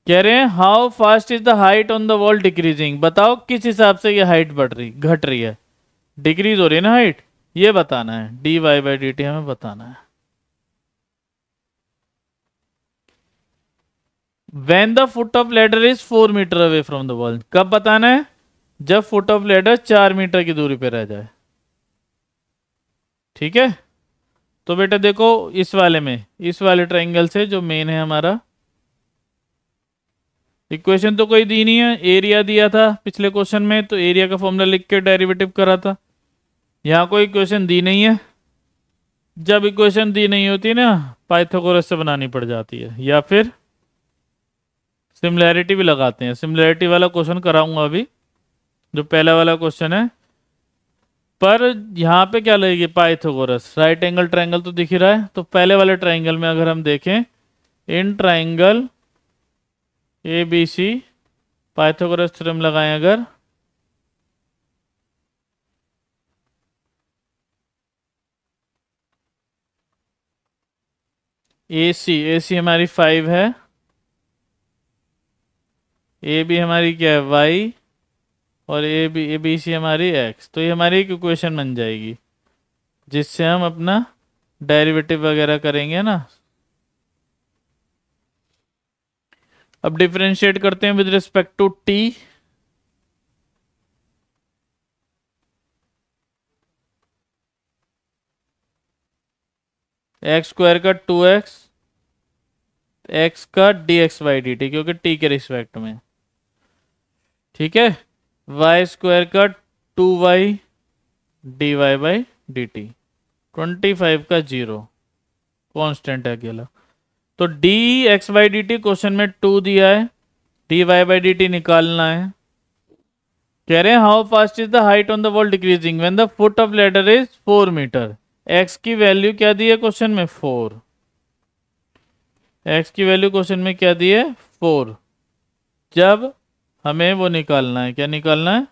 कह रहे हैं how fast is the height on the wall decreasing, बताओ किस हिसाब से ये हाइट बढ़ रही घट रही है, डिक्रीज हो रही है ना हाइट, ये बताना है, dy/dt हमें बताना है। When the foot of ladder is 4 metre away from the wall, कब बताना है, जब फुट ऑफ लेडर 4 मीटर की दूरी पे रह जाए, ठीक है। तो बेटा देखो इस वाले में, इस वाले ट्रायंगल से जो मेन है हमारा, इक्वेशन तो कोई दी नहीं है, एरिया दिया था पिछले क्वेश्चन में, तो एरिया का फॉर्मूला लिख के डेरिवेटिव करा था। यहाँ कोई इक्वेशन दी नहीं है, जब इक्वेशन दी नहीं होती ना पाइथागोरस से बनानी पड़ जाती है, या फिर सिमिलैरिटी भी लगाते हैं। सिमिलैरिटी वाला क्वेश्चन कराऊंगा अभी, जो पहला वाला क्वेश्चन है, पर यहाँ पे क्या लगेगी, पाइथागोरस। राइट एंगल ट्रायंगल तो दिख ही रहा है, तो पहले वाले ट्रायंगल में अगर हम देखें, in triangle ABC Pythagoras theorem लगाएं अगर, AC हमारी 5 है, AB हमारी क्या है y, और ABC हमारी x, तो ये हमारी एक इक्वेशन बन जाएगी जिससे हम अपना डेरिवेटिव वगैरह करेंगे ना। अब डिफरेंशिएट करते हैं with respect to t, x² का 2x, x का dx/dt, क्योंकि t के रिस्पेक्ट में, ठीक है। y² का 2y dy/dt, 25 का 0 कांस्टेंट है अकेला। तो D X by D T question में 2 दिया है, D Y by D T निकालना है। कह रहे हैं how fast is the height on the wall decreasing when the foot of ladder is 4 metre. X की वैल्यू क्या दी है क्वेश्चन में 4। एक्स की वैल्यू क्वेश्चन में क्या दी है 4। जब हमें वो निकालना है, क्या निकालना है,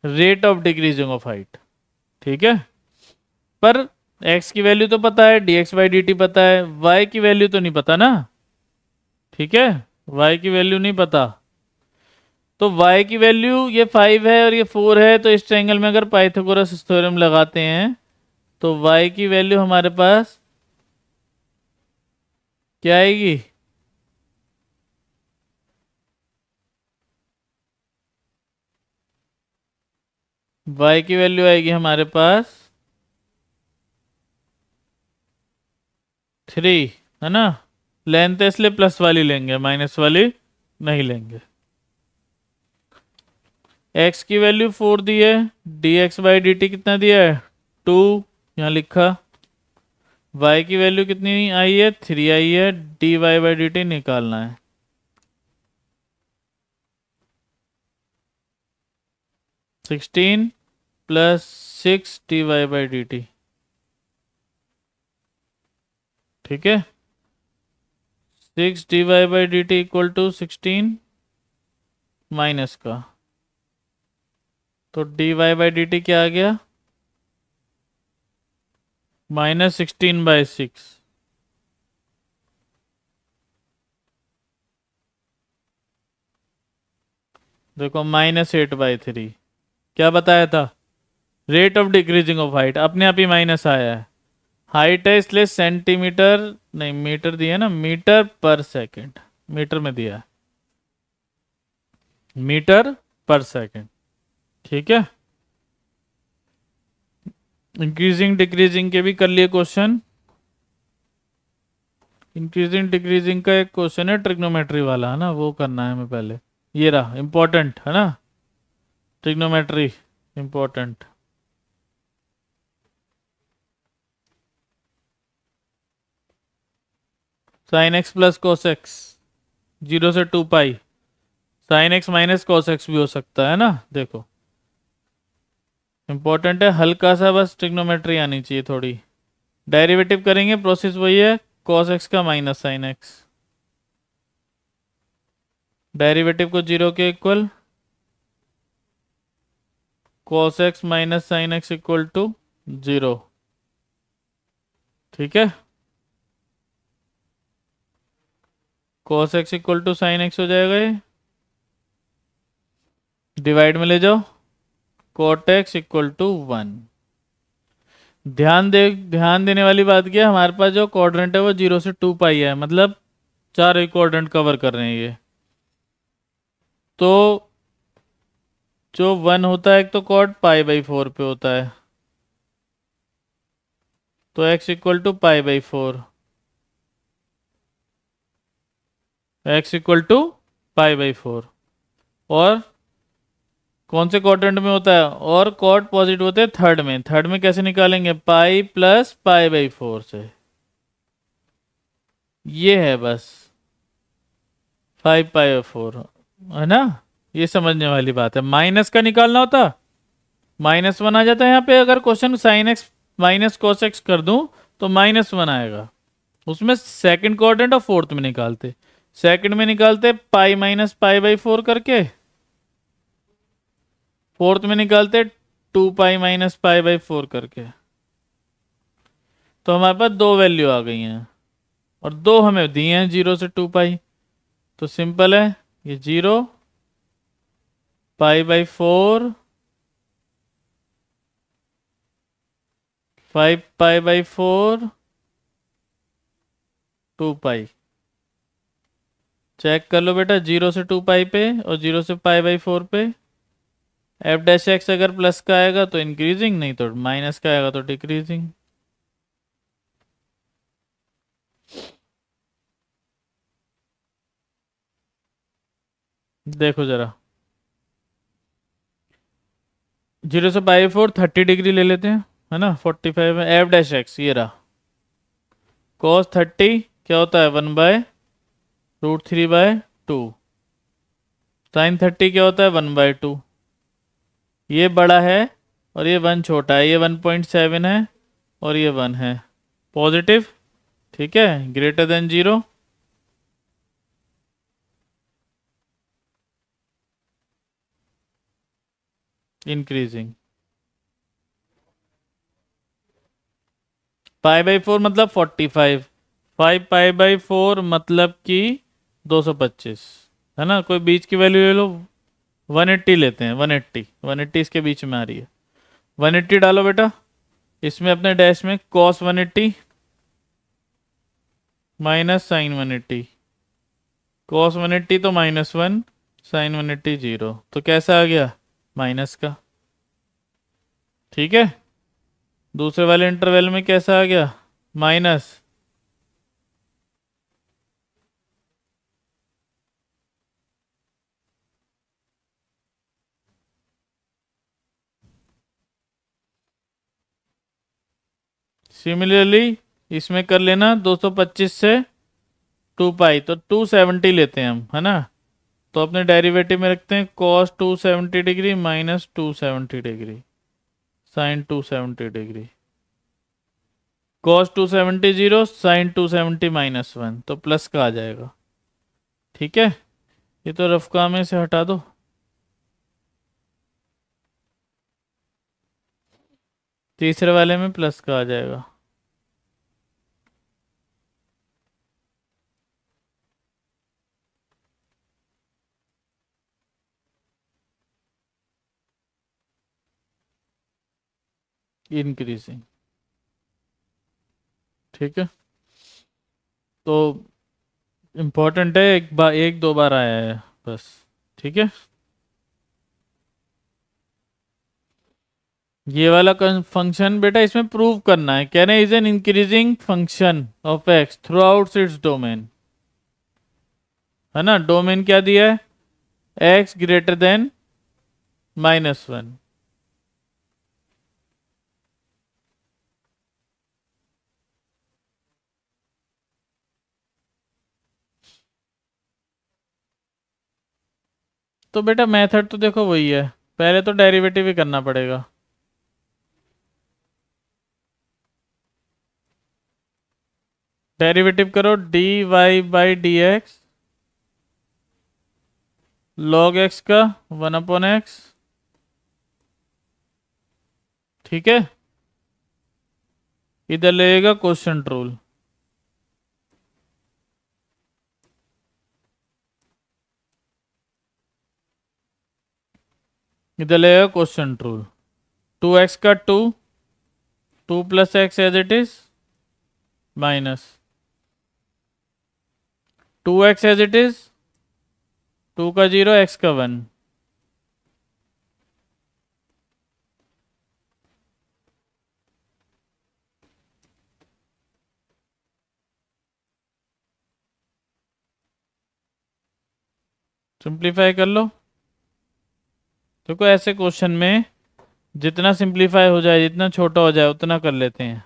rate of decreasing of height. ठीक है, पर x की वैल्यू तो पता है, dx बाई डी टी पता है, y की वैल्यू तो नहीं पता ना। ठीक है, y की वैल्यू नहीं पता। तो y की वैल्यू ये 5 है और ये 4 है, तो इस ट्रायंगल में अगर पाइथागोरस थ्योरम लगाते हैं तो y की वैल्यू हमारे पास क्या आएगी, y की वैल्यू आएगी हमारे पास 3, है ना। लेंथ है इसलिए प्लस वाली लेंगे, माइनस वाली नहीं लेंगे। x की वैल्यू 4 दी है, dx बाई डी टी कितना दिया है 2, यहाँ लिखा। y की वैल्यू कितनी आई है 3 आई है, dy बाई डी टी निकालना है। 16 plus 6 dy by D T. ठीक है, 6 dy by D T equal to 16 minus का, तो dy बाई डी टी क्या आ गया -16/6। देखो -8/3 क्या बताया था, rate of decreasing of height, अपने आप ही माइनस आया है। हाइट है इसलिए सेंटीमीटर नहीं मीटर दिया ना, मीटर पर सेकंड, मीटर में दिया है, मीटर पर सेकंड। ठीक है, इंक्रीजिंग डिक्रीजिंग के भी कर लिए क्वेश्चन। इंक्रीजिंग डिक्रीजिंग का एक क्वेश्चन है ट्रिग्नोमेट्री वाला, है ना, वो करना है हमें पहले। ये रहा इंपॉर्टेंट, है ना, trigonometry important. Sine X plus cos X 0 से 2 pi, sine X minus cos X भी हो सकता है ना। देखो इंपॉर्टेंट है, हल्का सा बस ट्रिग्नोमेट्री आनी चाहिए थोड़ी। डेरिवेटिव करेंगे, प्रोसेस वही है, कॉस एक्स का माइनस साइन एक्स। डेरिवेटिव को 0 के equal, cos X minus sine X equal to 0। ठीक है, cos X equal to sine X हो जाएगा, ये डिवाइड में ले जाओ, कॉट एक्स इक्वल टू 1। ध्यान देने वाली बात क्या है, हमारे पास जो क्वाड्रेंट है वो 0 से 2 पाई है, मतलब चार ही क्वाड्रेंट कवर कर रहे हैं ये। तो जो 1 होता है एक तो कॉट पाई/4 पे होता है, तो x इक्वल टू पाई/4, x इक्वल टू पाई/4। और कौन से क्वाड्रेंट में होता है, और कॉट पॉजिटिव होते हैं थर्ड में। थर्ड में कैसे निकालेंगे, पाई प्लस पाई/4 से। ये है बस 5/4, है ना। ये समझने वाली बात है, माइनस का निकालना होता -1 आ जाता है यहाँ पे। अगर question sign X minus cos x कर दूं तो -1 आएगा, उसमें सेकंड क्वाड्रेंट और फोर्थ में निकालते। सेकंड में निकालते पाई माइनस पाई/4 करके, फोर्थ में निकालते 2 पाई माइनस पाई/4 करके। तो हमारे पास दो वैल्यू आ गई हैं, और दो हमें दी हैं 0 से 2 पाई। तो सिंपल है, ये 0 पाई/4 5 पाई/4 2 पाई। चेक कर लो बेटा, 0 से 2 पाई पे और 0 से पाई/4 पे। एफ डैश एक्स अगर प्लस का आएगा तो इंक्रीजिंग, नहीं तो माइनस का आएगा तो डिक्रीजिंग। देखो जरा, 0 से पाई/4 30 डिग्री ले लेते हैं, है ना, 45 है, एफ डैश एक्स ये रहा। कॉस 30 क्या होता है, 1/√3/2। साइन 30 क्या होता है, 1/2। ये बड़ा है और ये 1 छोटा है, ये 1.7 है और ये 1 है, पॉजिटिव। ठीक है, ग्रेटर देन 0। इंक्रीजिंग। π/4 मतलब 45। 5π/4 मतलब कि 225, है ना। कोई बीच की वैल्यू ले लो, 180 लेते हैं, 180। 180 इसके बीच में आ रही है, 180 डालो बेटा। इसमें अपने डैश में cos 180 माइनस साइन 180। cos 180 तो -1, साइन 180 0, तो कैसा आ गया, माइनस का। ठीक है, दूसरे वाले इंटरवल में कैसा आ गया, माइनस। सिमिलरली इसमें कर लेना 225 से 2 पाई, तो 270 लेते हैं हम, है ना। तो अपने डेरिवेटिव में रखते हैं cos 270 degree minus 270 degree, sine 270 degree. cos 270 0, sine 270 -1, तो प्लस का आ जाएगा। ठीक है, ये तो रफ काम है, इसे हटा दो। तीसरे वाले में प्लस का आ जाएगा। इंक्रीजिंग। ठीक है, तो इम्पोर्टेंट है, एक बार, एक दो बार आया है बस। ठीक है, ये वाला फंक्शन बेटा इसमें प्रूव करना है, कह रहे हैं is an increasing function of x through out its domain, है ना। डोमेन क्या दिया है, एक्स ग्रेटर देन -1। तो बेटा मेथड तो देखो वही है, पहले तो डेरिवेटिव ही करना पड़ेगा। डेरिवेटिव करो, dy/dx log x का 1/x। ठीक है, इधर लगेगा क्वेश्चन रूल। इधर लगेगा क्वेश्चन रूल, 2x का 2, 2 + x as it is minus 2x as it is, 2 का 0, x का 1। सिंप्लीफाई कर लो। देखो ऐसे क्वेश्चन में जितना सिंप्लीफाई हो जाए, जितना छोटा हो जाए उतना कर लेते हैं।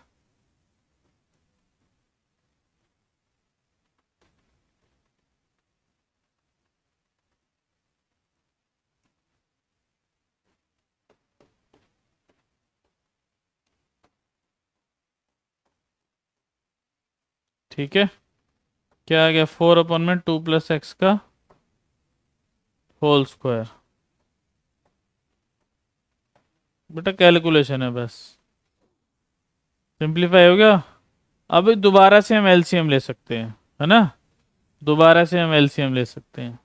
ठीक है, क्या आ गया, 4/2 + x का होल स्क्वायर। बेटा कैलकुलेशन है बस, सिंप्लीफाई हो गया। अब दोबारा से हम एलसीएम ले सकते हैं, है ना। दोबारा से हम एलसीएम ले सकते हैं।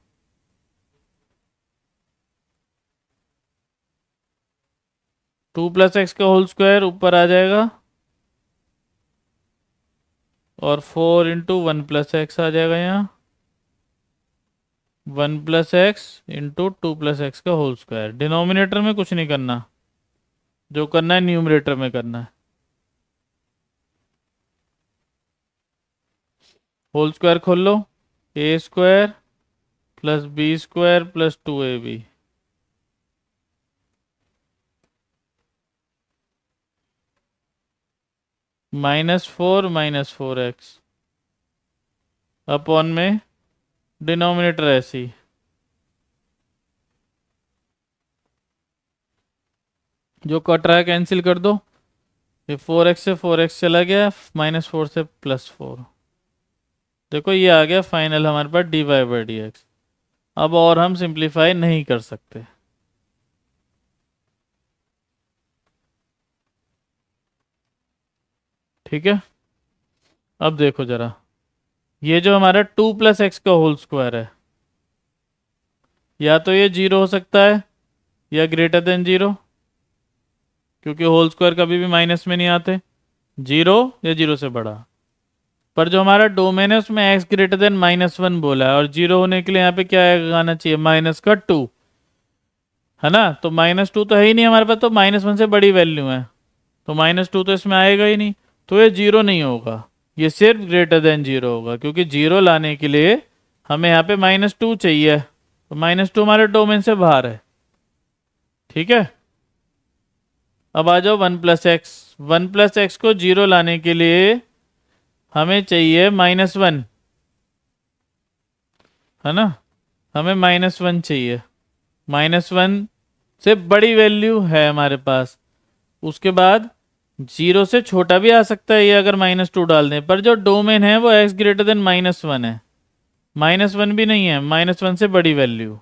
2 + x का होल स्क्वायर ऊपर आ जाएगा और 4 × 1 + x आ जाएगा यहाँ, 1 + x × 2 + x का होल स्क्वायर। डिनोमिनेटर में कुछ नहीं करना, जो करना है न्यूमरेटर में करना है। होल स्क्वायर खोल लो, a² + b² + 2ab। -4 अपॉन में डिनोमिनेटर ऐसी, जो कट रहा है कैंसिल कर दो। ये 4x से 4x चला गया, -4 से +4। देखो ये आ गया फाइनल हमारे पास dy/dx। अब और हम सिंप्लीफाई नहीं कर सकते। ठीक है, अब देखो जरा, ये जो हमारा 2 + x का होल स्क्वायर है, या तो ये 0 हो सकता है या ग्रेटर देन 0, क्योंकि होल स्क्वायर कभी भी माइनस में नहीं आते। 0 या 0 से बड़ा। पर जो हमारा डोमेन है उसमें x ग्रेटर देन -1 बोला है, और 0 होने के लिए यहाँ पे क्या आना चाहिए, -2, है ना। तो -2 तो है ही नहीं हमारे पास, तो -1 से बड़ी वैल्यू है, तो -2 तो इसमें आएगा ही नहीं, तो ये 0 नहीं होगा, ये सिर्फ ग्रेटर देन 0 होगा, क्योंकि 0 लाने के लिए हमें यहाँ पे -2 चाहिए, तो -2 हमारे डोमेन से बाहर है। ठीक है, अब आ जाओ 1 + x। 1 + x को 0 लाने के लिए हमें चाहिए -1, है ना, हमें -1 चाहिए। -1 से बड़ी वैल्यू है हमारे पास, उसके बाद 0 से छोटा भी आ सकता है ये अगर -2 डाल दें, पर जो डोमेन है वो x ग्रेटर देन -1 है। -1 भी नहीं है, -1 से बड़ी वैल्यू,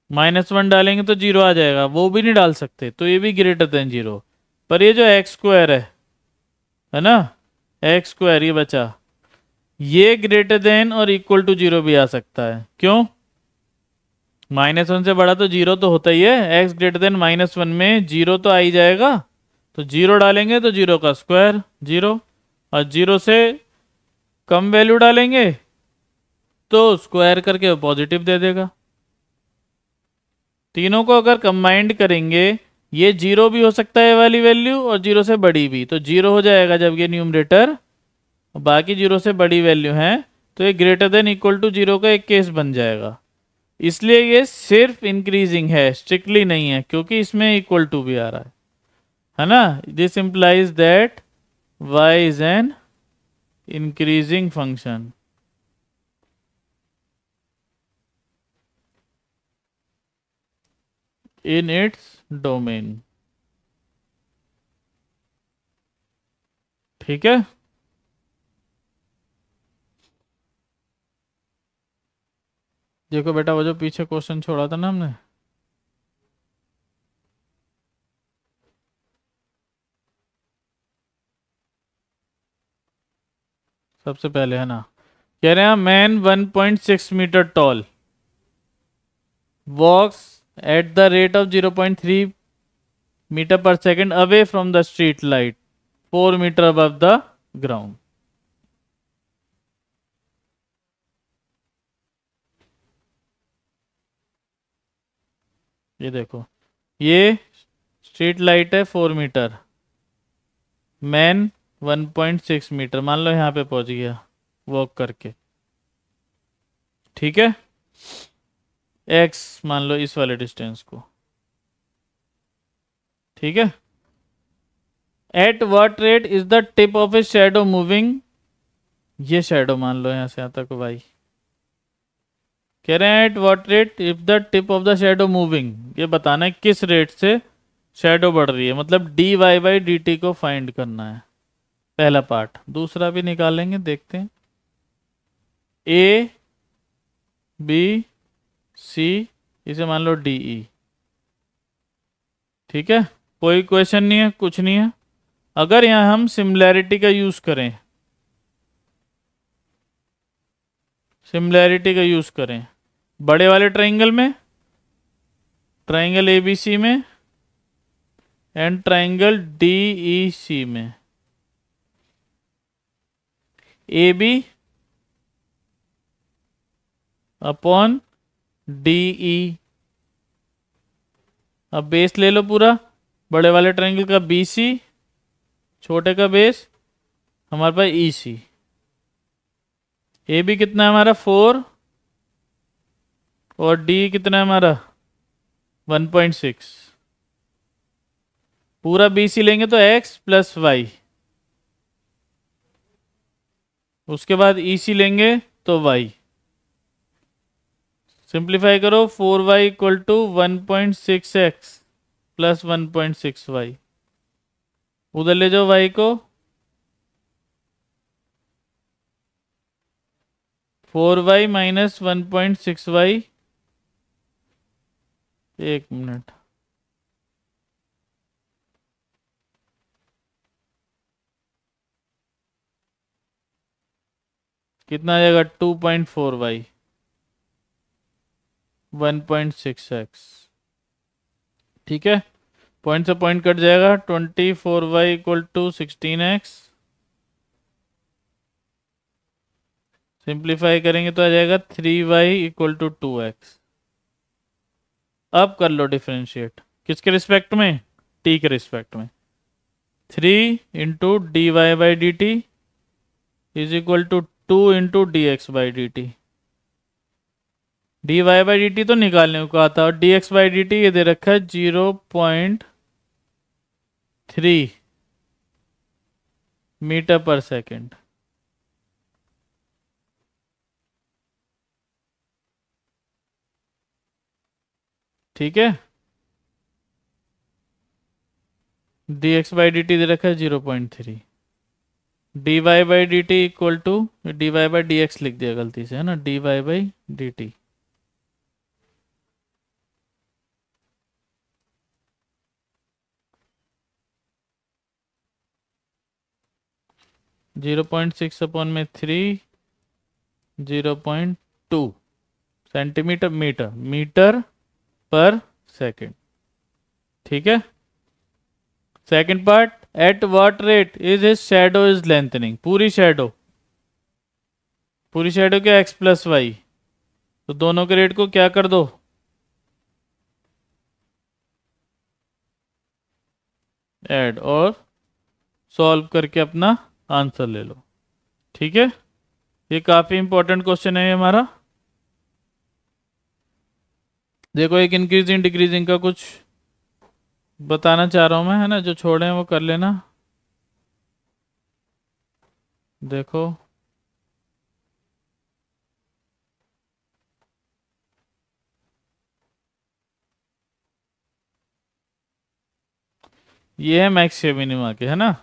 -1 डालेंगे तो 0 आ जाएगा, वो भी नहीं डाल सकते, तो ये भी ग्रेटर देन 0। पर ये जो x² है ना, x² ये बचा, ये ग्रेटर देन और इक्वल टू 0 भी आ सकता है। क्यों, -1 से बड़ा तो 0 तो होता ही है, x ग्रेटर देन -1 में 0 तो आ ही जाएगा, तो 0 डालेंगे तो 0 का स्क्वायर 0, और 0 से कम वैल्यू डालेंगे तो स्क्वायर करके पॉजिटिव दे देगा। तीनों को अगर कंबाइंड करेंगे, ये 0 भी हो सकता है ये वाली वैल्यू, और 0 से बड़ी भी, तो 0 हो जाएगा जब ये न्यूमरेटर, बाकी 0 से बड़ी वैल्यू है, तो ये ग्रेटर देन इक्वल टू 0 का एक केस बन जाएगा। इसलिए ये सिर्फ इंक्रीजिंग है, स्ट्रिक्टली नहीं है, क्योंकि इसमें इक्वल टू भी आ रहा है ना। This implies that y is an increasing function in its domain. ठीक है, देखो बेटा, वो जो पीछे क्वेश्चन छोड़ा था ना हमने, सबसे पहले है ना, कह रहे हैं man 1.6 metre tall walks at the rate of 0.3 metre per second away from the street light 4 metre above the ground. ये देखो, ये स्ट्रीट लाइट है 4 मीटर, मैन 1.6 मीटर, मान लो यहाँ पे पहुंच गया वॉक करके। ठीक है, x मान लो इस वाले डिस्टेंस को। ठीक है, eight what rate is the tip of A shadow moving, ये शैडो मान लो यहाँ से यहाँ तक भाई, कह रहे हैं eight what rate if the tip of the shadow moving, ये बताना है किस रेट से शैडो बढ़ रही है, मतलब dy/dt को फाइंड करना है, पहला पार्ट। दूसरा भी निकालेंगे, देखते हैं। a b c, इसे मान लो de। ठीक है, कोई क्वेश्चन नहीं है, कुछ नहीं है। अगर यहां हम सिमिलैरिटी का यूज करें, सिमिलैरिटी का यूज करें बड़े वाले ट्राइंगल में, ट्राइंगल ABC में एंड ट्राइंगल DEC में, AB अपॉन DE। अब बेस ले लो पूरा, बड़े वाले ट्राइंगल का BC, छोटे का बेस हमारे पास EC। AB कितना है हमारा 4, और D कितना है हमारा 1.6। पूरा BC लेंगे तो x + y, उसके बाद EC लेंगे तो y, सिंप्लीफाई करो, 4y equal to 1.6x plus 1.6y, उधर ले जाओ y को, 4y माइनस 1.6y, एक मिनट, कितना आ जाएगा, 2.4y 1.6x, ठीक है, पॉइंट से पॉइंट कट जाएगा, 24y equal to 16x, simplify करेंगे तो आ जाएगा 3y इक्वल टू 2x। अब कर लो डिफरेंशिएट, किसके रिस्पेक्ट में, t के रिस्पेक्ट में, 3 into D Y by D T is equal to 2 into D X by D T. D Y by D T तो निकालने को कहा था, और D X by D T ये दे रखा है 0.3 मीटर पर सेकेंड। ठीक है, D X by D T दे रखा है 0.3, D Y by D T equal to, D Y by D X लिख दिया गलती से, है ना, D Y by D T, zero point six upon में 3, 0.2 centimetre metre, metre per second. ठीक है, second part, at what rate is his shadow is lengthening, पूरी शैडो, पूरी शैडो क्या, x प्लस वाई, तो दोनों के रेट को क्या कर दो, ऐड, और सॉल्व करके अपना आंसर ले लो। ठीक है, ये काफी इंपॉर्टेंट क्वेश्चन है हमारा। देखो एक इंक्रीजिंग डिक्रीजिंग का कुछ बताना चाह रहा हूं मैं, है ना, जो छोड़े हैं वो कर लेना। देखो ये है मैक्स या मिनिमा के, है ना,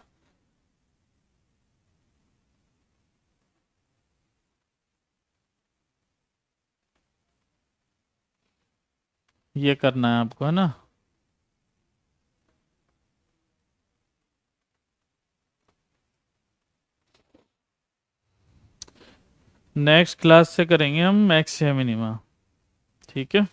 ये करना है आपको, है ना। नेक्स्ट क्लास से करेंगे हम मैक्स या मिनिमा। ठीक है।